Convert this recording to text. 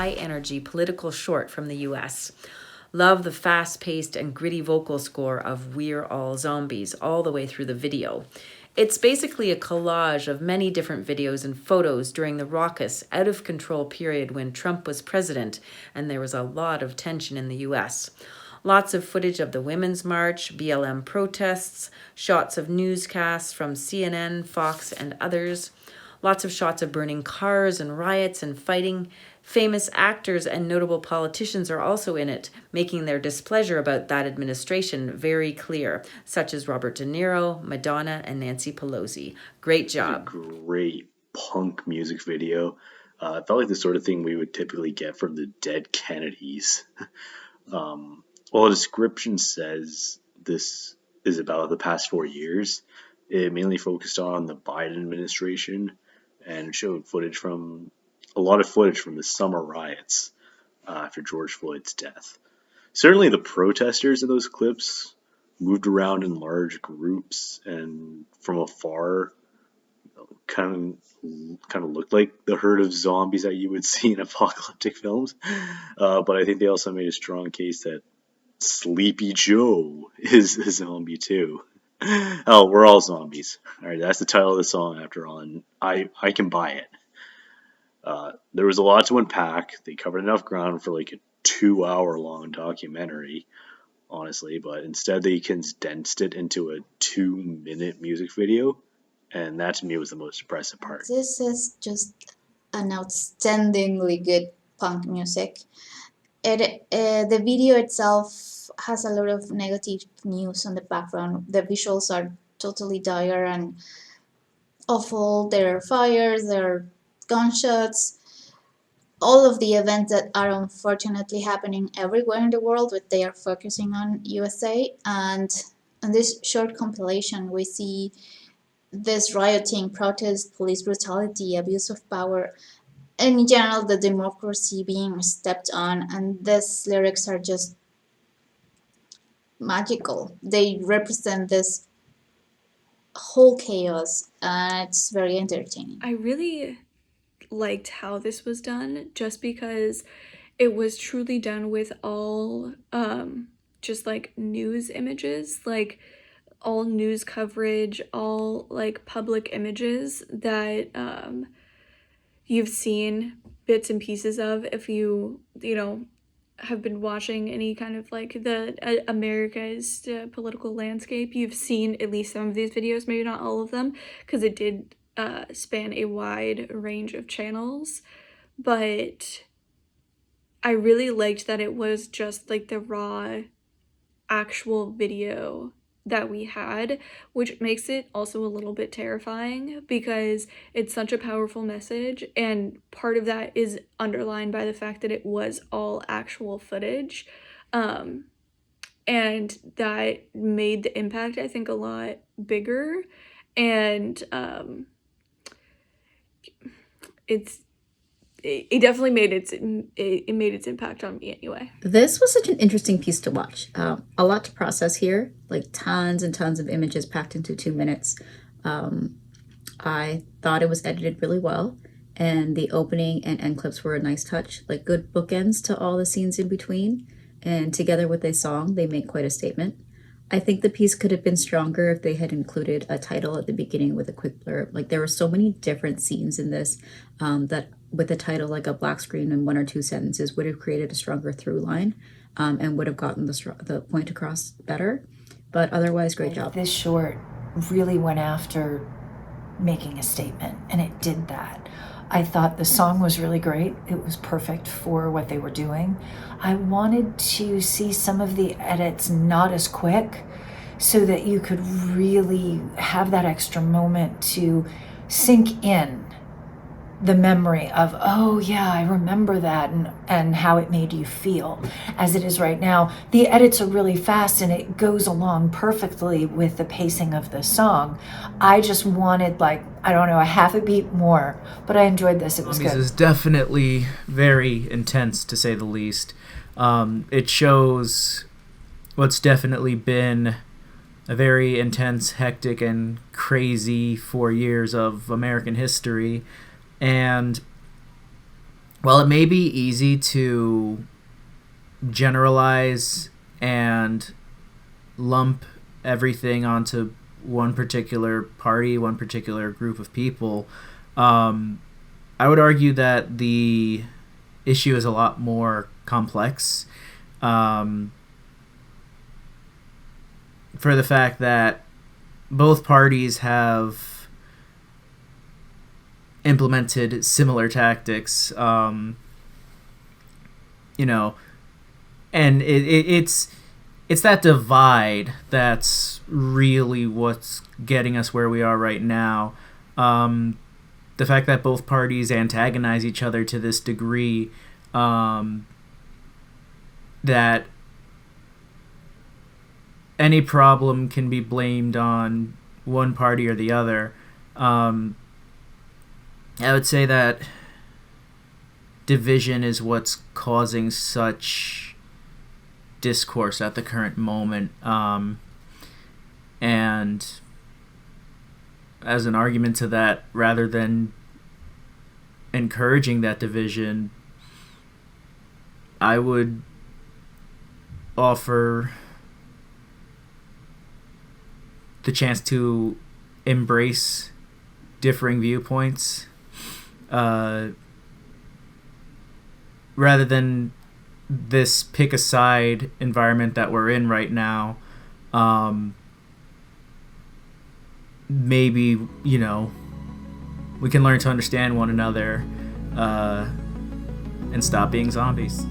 high-energy political short from the US. Love the fast-paced and gritty vocal score of We're All Zombies all the way through the video. It's basically a collage of many different videos and photos during the raucous, out-of-control period when Trump was president and there was a lot of tension in the US. Lots of footage of the Women's March, BLM protests, shots of newscasts from CNN, Fox, and others. Lots of shots of burning cars and riots and fighting. Famous actors and notable politicians are also in it, making their displeasure about that administration very clear, such as Robert De Niro, Madonna, and Nancy Pelosi. Great job. Great punk music video. It felt like the sort of thing we would typically get from the Dead Kennedys. Well, the description says this is about the past 4 years. It mainly focused on the Biden administration and showed a lot of footage from the summer riots after George Floyd's death. Certainly the protesters in those clips moved around in large groups and from afar kind of looked like the herd of zombies that you would see in apocalyptic films. But I think they also made a strong case that Sleepy Joe is a zombie too. Oh, we're all zombies. All right, that's the title of the song after all, and I can buy it. There was a lot to unpack. They covered enough ground for like a 2-hour-long documentary, honestly, but instead they condensed it into a 2-minute music video, and that to me was the most impressive part. This is just an outstandingly good punk music. The video itself has a lot of negative news on the background. The visuals are totally dire and awful. There are fires, there are gunshots, all of the events that are unfortunately happening everywhere in the world, but they are focusing on USA. And in this short compilation, we see this rioting, protest, police brutality, abuse of power, and in general the democracy being stepped on, and these lyrics are just magical. They represent this whole chaos, and it's very entertaining. I really liked how this was done, just because it was truly done with all just like news images, like all news coverage, all like public images that you've seen bits and pieces of if you have been watching any kind of like the America's political landscape. You've seen at least some of these videos, maybe not all of them, because it did span a wide range of channels. But I really liked that it was just like the raw actual video that we had, which makes it also a little bit terrifying because it's such a powerful message, and part of that is underlined by the fact that it was all actual footage, and that made the impact, I think, a lot bigger. And it definitely made its impact on me anyway. This was such an interesting piece to watch. A lot to process here, like tons and tons of images packed into 2 minutes. I thought it was edited really well, and the opening and end clips were a nice touch, like good bookends to all the scenes in between. And together with a song, they make quite a statement. I think the piece could have been stronger if they had included a title at the beginning with a quick blurb. Like there were so many different scenes in this that with a title like a black screen and 1 or 2 sentences would have created a stronger through line and would have gotten the point across better. But otherwise, great job. This short really went after making a statement, and it did that. I thought the song was really great. It was perfect for what they were doing. I wanted to see some of the edits not as quick so that you could really have that extra moment to sink in the memory of, oh yeah, I remember that, and how it made you feel. As it is right now, the edits are really fast and it goes along perfectly with the pacing of the song. I just wanted, like, I don't know, a half a beat more, but I enjoyed this. It was good. This is definitely very intense, to say the least. It shows what's definitely been a very intense, hectic, and crazy 4 years of American history. And while it may be easy to generalize and lump everything onto one particular party, one particular group of people, I would argue that the issue is a lot more complex, for the fact that both parties have implemented similar tactics, and it's that divide that's really what's getting us where we are right now. The fact that both parties antagonize each other to this degree, that any problem can be blamed on one party or the other. I would say that division is what's causing such discourse at the current moment. And as an argument to that, rather than encouraging that division, I would offer the chance to embrace differing viewpoints, rather than this pick a side environment that we're in right now. Maybe, we can learn to understand one another, and stop being zombies.